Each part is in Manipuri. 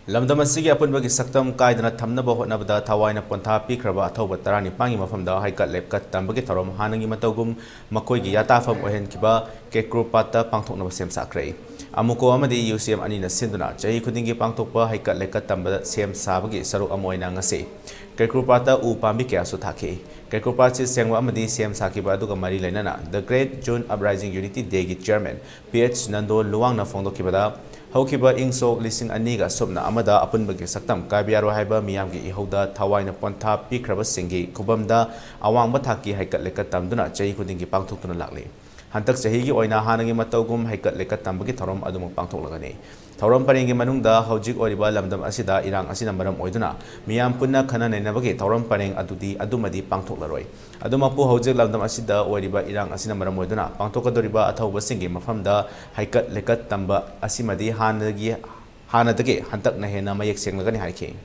ꯂꯝꯗꯝ ꯑꯁꯤꯒꯤ ꯑꯄꯨꯟꯕꯒꯤ ꯁꯛꯇꯝ ꯀꯥꯏꯗꯅ ꯊꯝꯅꯕ ꯍꯣꯠꯅꯕꯗ ꯊꯋꯥꯏꯅ ꯄꯣꯟꯊꯥ ꯄꯤꯈ꯭ꯔꯕ ꯑꯊꯧꯕ 19ꯒꯤ ꯃꯐꯝꯗ ꯍꯩꯀꯠ ꯂꯩꯀꯠ ꯇꯝꯕꯒꯤ ꯊꯧꯔꯝ ꯍꯥꯟꯅꯒꯤ ꯃꯇꯧꯒꯨꯝ ꯃꯈꯣꯏꯒꯤ ꯌꯥꯇꯥꯐꯝ ꯑꯣꯏꯍꯟꯈꯤꯕ ꯀꯦꯀ꯭ꯔꯨꯄꯥꯠꯇ ꯄꯥꯡꯊꯣꯛꯅꯕ ꯁꯦꯝ ꯁꯥꯈ꯭ꯔꯦ꯫ ꯑꯃꯨꯀꯣ ꯑꯃꯗꯤ ꯌꯨꯁꯤएम ꯑꯅꯤꯅ ꯁꯤꯟꯗꯨꯅ ꯆꯍꯤ ꯈꯨꯗꯤꯡꯒꯤ ꯄꯥꯡꯊꯣꯛꯄ ꯍꯩꯀꯠ ꯂꯩꯀꯠ ꯇꯝꯕꯗ ꯁꯦꯝ ꯁꯥꯕꯒꯤ ꯁꯔꯨꯛ ꯑꯃ ꯑꯣꯏꯅ ꯉꯁꯤ ꯀꯦꯀ꯭ꯔꯨꯄꯥꯠꯇ ꯎ ꯄꯥꯝꯕꯤ ꯀꯌꯥꯁꯨ ꯊꯥꯈꯤ꯫ ꯀꯦꯀ꯭ꯔꯨꯄꯥꯠꯁꯤ ꯁꯦꯡꯕ ꯑꯃꯗꯤ ꯁꯦꯝ ꯁꯥꯈꯤꯕ ꯑꯗꯨꯒ ꯃꯔꯤ ꯂꯩꯅꯅ ꯗ ꯒ꯭ꯔꯦꯠ ꯖꯨꯟ ꯑꯞꯔꯥꯏꯖꯤꯡ ꯌꯨꯅꯤꯇꯤ ꯗꯦꯒꯤ ꯆꯦꯌꯔꯃꯦꯟ PH ꯅꯟꯗꯣ ꯂꯨꯋꯥꯡꯅ ꯐꯣꯡꯗꯣꯛꯈꯤꯕꯗ ꯍꯧꯈꯤꯕ ꯏꯪꯁꯣꯛ 2002ꯒ ꯁꯨꯞꯅ ꯑꯃꯗ ꯑꯄꯨꯟꯕꯒꯤ ꯁꯛꯇꯝ ꯀꯥꯏꯕ ꯌꯥꯔꯣꯏ ꯍꯥꯏꯕ ꯃꯤꯌꯥꯝꯒꯤ ꯏꯍꯧꯗ ꯊꯋꯥꯏꯅ ꯄꯣꯟꯊꯥ ꯄꯤꯈ꯭ꯔꯕꯁꯤꯡꯒꯤ ꯈꯨꯕꯝꯗ ꯑꯋꯥꯡꯕ ꯊꯥꯛꯀꯤ ꯍꯩꯀꯠ ꯂꯩꯀꯠ ꯇꯝꯗꯨꯅ ꯆꯍꯤ ꯈꯨꯗꯤꯡꯒꯤ ꯄꯥꯡꯊꯣꯛꯇꯨꯅ ꯂꯥꯛꯂꯤ꯫ ꯍꯟꯗꯛ ꯆꯍꯤꯒꯤ ꯑꯣꯏꯅ ꯍꯥꯟꯅꯒꯤ ꯃꯇꯧꯒꯨꯝ ꯍꯩꯀꯠ ꯂꯩꯀꯠ ꯇꯝꯕꯒꯤ ꯊꯧꯔꯝ ꯑꯗꯨꯃꯛ ꯄꯥꯡꯊꯣꯛꯂꯒꯅꯤ꯫ ꯊꯧꯔꯝ ꯄꯔꯦꯡꯒꯤ ꯃꯅꯨꯡꯗ ꯍꯧꯖꯤꯛ ꯑꯣꯏꯔꯤꯕ ꯂꯝꯗꯝ ꯑꯁꯤꯗ ꯏꯔꯥꯡ ꯑꯁꯤꯅ ꯃꯔꯝ ꯑꯣꯏꯗꯨꯅ ꯃꯤꯌꯥꯝ ꯄꯨꯟꯅ ꯈꯟꯅ ꯅꯩꯅꯕꯒꯤ ꯊꯧꯔꯝ ꯄꯔꯦꯡ ꯑꯗꯨꯃꯗꯤ ꯄꯥꯡꯊꯣꯛꯂꯔꯣꯏ꯫ ꯑꯗꯨꯃꯛꯄꯨ ꯍꯧꯖꯤꯛ ꯂꯝꯗꯝ ꯑꯁꯤꯗ ꯑꯣꯏꯔꯤꯕ ꯏꯔꯥꯡ ꯑꯁꯤꯅ ꯃꯔꯝ ꯑꯣꯏꯗꯨꯅ ꯄꯥꯡꯊꯣꯛꯀꯗꯧꯔꯤꯕ ꯑꯊꯧꯕꯁꯤꯡꯒꯤ ꯃꯐꯝꯗ ꯍꯩꯀꯠ ꯂꯩꯀꯠ ꯇꯝꯕ ꯑꯁꯤꯃꯗꯤ ꯍꯥꯟꯅꯗꯒꯤ ꯍꯟꯗꯛꯅ ꯍꯦꯟꯅ ꯃꯌꯦꯛ ꯁꯦꯡꯂꯒꯅꯤ ꯍꯥꯏꯈꯤ꯫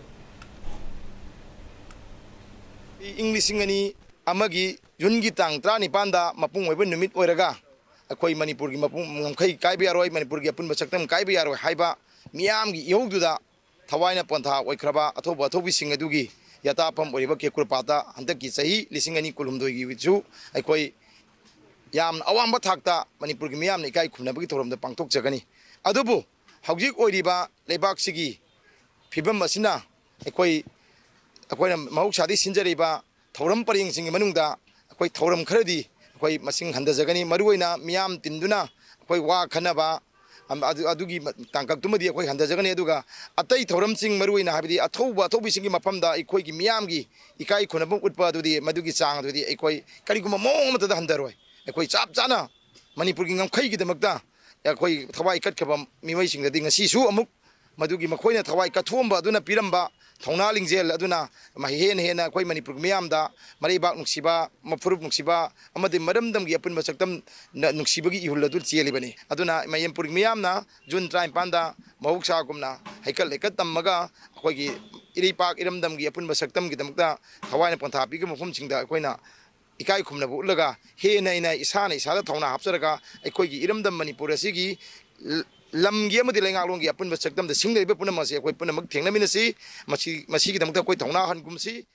ꯏꯪ 2002ꯒꯤ ꯖꯨꯟꯒꯤ ꯇꯥꯡ 19ꯗ ꯃꯄꯨꯡ ꯑꯣꯏꯕ ꯅꯨꯃꯤꯠ ꯑꯣꯏꯔꯒ ꯑꯩꯈꯣꯏ ꯃꯅꯤꯄꯨꯔꯒꯤ ꯃꯄꯨꯡ ꯉꯝꯈꯩ ꯀꯥꯏꯕ ꯌꯥꯔꯣꯏ, ꯃꯅꯤꯄꯨꯔꯒꯤ ꯑꯄꯨꯟꯕ ꯁꯛꯇꯝ ꯀꯥꯏꯕ ꯌꯥꯔꯣꯏ ꯍꯥꯏꯕ ꯃꯤꯌꯥꯝꯒꯤ ꯏꯍꯧꯗꯨꯗ ꯊꯋꯥꯏꯅ ꯄꯣꯟꯊꯥ ꯑꯣꯏꯈ꯭ꯔꯕ ꯑꯊꯧꯕ ꯑꯊꯧꯕꯤꯁꯤꯡ ꯑꯗꯨꯒꯤ ꯌꯥꯇꯥꯐꯝ ꯑꯣꯏꯔꯤꯕ ꯀꯦꯀ꯭ꯔꯨꯄꯥꯠꯇ ꯍꯟꯗꯛꯀꯤ ꯆꯍꯤ 2019ꯒꯤꯁꯨ ꯑꯩꯈꯣꯏ ꯌꯥꯝꯅ ꯑꯋꯥꯡꯕ ꯊꯥꯛꯇ ꯃꯅꯤꯄꯨꯔꯒꯤ ꯃꯤꯌꯥꯝꯅ ꯏꯀꯥꯏ ꯈꯨꯝꯅꯕꯒꯤ ꯊꯧꯔꯝꯗ ꯄꯥꯡꯊꯣꯛꯆꯒꯅꯤ꯫ ꯑꯗꯨꯕꯨ ꯍꯧꯖꯤꯛ ꯑꯣꯏꯔꯤꯕ ꯂꯩꯕꯥꯛꯁꯤꯒꯤ ꯐꯤꯕꯝ ꯑꯁꯤꯅ ꯑꯩꯈꯣꯏꯅ ꯃꯍꯧꯁꯥꯗꯒꯤ ꯁꯤꯟꯖꯔꯤꯕ ꯊꯧꯔꯝ ꯄꯔꯦꯡꯁꯤꯡꯒꯤ ꯃꯅꯨꯡꯗ ꯑꯩꯈꯣꯏ ꯊꯧꯔꯝ ꯈꯔꯗꯤ ꯑꯩꯈꯣꯏ ꯃꯁꯤꯡ ꯍꯟꯊꯖꯒꯅꯤ꯫ ꯃꯔꯨꯑꯣꯏꯅ ꯃꯤꯌꯥꯝ ꯇꯤꯟꯗꯨꯅ ꯑꯩꯈꯣꯏ ꯋꯥ ꯈꯟꯅꯕ ꯑꯗꯨꯒꯤ ꯇꯥꯡꯀꯛꯇꯨꯃꯗꯤ ꯑꯩꯈꯣꯏ ꯍꯟꯊꯖꯒꯅꯤ꯫ ꯑꯗꯨꯒ ꯑꯇꯩ ꯊꯧꯔꯝꯁꯤꯡ ꯃꯔꯨꯑꯣꯏꯅ ꯍꯥꯏꯕꯗꯤ ꯑꯊꯧꯕꯤꯁꯤꯡꯒꯤ ꯃꯐꯝꯗ ꯑꯩꯈꯣꯏꯒꯤ ꯃꯤꯌꯥꯝꯒꯤ ꯏꯀꯥꯏ ꯈꯨꯝꯅꯕ ꯎꯠꯄ ꯑꯗꯨꯗꯤ ꯃꯗꯨꯒꯤ ꯆꯥꯡ ꯑꯗꯨꯗꯤ ꯑꯩꯈꯣꯏ ꯀꯔꯤꯒꯨꯝꯕ ꯃꯑꯣꯡ ꯑꯃꯠꯇꯗ ꯍꯟꯊꯔꯣꯏ꯫ ꯑꯩꯈꯣꯏ ꯆꯞ ꯆꯥꯅ ꯃꯅꯤꯄꯨꯔꯒꯤ ꯉꯝꯈꯩꯒꯤꯗꯃꯛꯇ ꯑꯩꯈꯣই ꯊꯋꯥꯏ ꯀꯠꯈꯤꯕ ꯃꯤꯑꯣꯏꯁꯤꯡꯗꯗꯤ ꯉꯁꯤꯁꯨ ꯑꯃꯨꯛ ꯃꯗꯨꯒꯤ ꯃꯈꯣꯏꯅ ꯊꯋꯥꯏ ꯀꯠꯊꯣꯛꯑꯝꯕ ꯑꯗꯨꯅ ꯄꯤꯔꯝꯕ ꯊꯧꯅꯥ ꯂꯤꯡꯖꯦꯜ ꯑꯗꯨꯅ ꯍꯦꯟꯅ ꯑꯩꯈꯣꯏ ꯃꯅꯤꯄꯨꯔꯒꯤ ꯃꯤꯌꯥꯝꯗ ꯃꯔꯩꯕꯥꯛ ꯅꯨꯡꯁꯤꯕ, ꯃꯐꯨꯔꯨꯞ ꯅꯨꯡꯁꯤꯕ ꯑꯃꯗꯤ ꯃꯔꯝꯗꯝꯒꯤ ꯑꯄꯨꯟꯕ ꯁꯛꯇꯝ ꯅꯨꯡꯁꯤꯕꯒꯤꯏꯍꯨꯜ ꯑꯗꯨ ꯆꯦꯜꯂꯤꯕꯅꯤ꯫ ꯑꯗꯨꯅ ꯃꯅꯤꯄꯨꯔꯒꯤ ꯃꯤꯌꯥꯝꯅ ꯖꯨꯟ 19ꯗ ꯃꯍꯧꯁꯥꯒꯨꯝꯅ ꯍꯩꯀꯠ ꯂꯩꯀꯠ ꯇꯝꯃꯒ ꯑꯩꯈꯣꯏꯒꯤ ꯏꯔꯩꯄꯥꯛ ꯏꯔꯝꯗꯝꯒꯤ ꯑꯄꯨꯟꯕ ꯁꯛꯇꯝꯒꯤꯗꯃꯛꯇ ꯊꯋꯥꯏꯅ ꯄꯣꯟꯊꯥ ꯄꯤꯈꯤꯕ ꯃꯐꯝꯁꯤꯡꯗ ꯑꯩꯈꯣꯏꯅ ꯏꯀꯥꯏ ꯈꯨꯝꯅꯕ ꯎꯠꯂꯒ ꯍꯦꯟꯅ ꯏꯁꯥꯗ ꯊꯧꯅꯥ ꯍꯥꯞꯆꯔꯒ ꯑꯩꯈꯣꯏꯒꯤ ꯏꯔꯝꯗꯝ ꯃꯅꯤꯄꯨꯔ ꯑꯁꯤꯒꯤ ꯂꯝꯒꯤ ꯑꯃꯗꯤ ꯂꯩꯉꯥꯛꯂꯣꯟꯒꯤ ꯑꯄꯨꯟꯕ ꯁꯛꯇꯝꯗ ꯁꯤꯡꯂꯩꯔꯤꯕ ꯄꯨꯝꯅꯃꯛ ꯑꯁꯤ ꯑꯩꯈꯣꯏ ꯄꯨꯝꯅꯃꯛ ꯊꯦꯡꯅꯃꯤꯟꯅꯁꯤ꯫ ꯃꯁꯤꯒꯤꯗꯃꯛꯇ ꯑꯩꯈꯣꯏ ꯊꯧꯅꯥ ꯍꯟꯒꯨꯝꯁꯤ꯫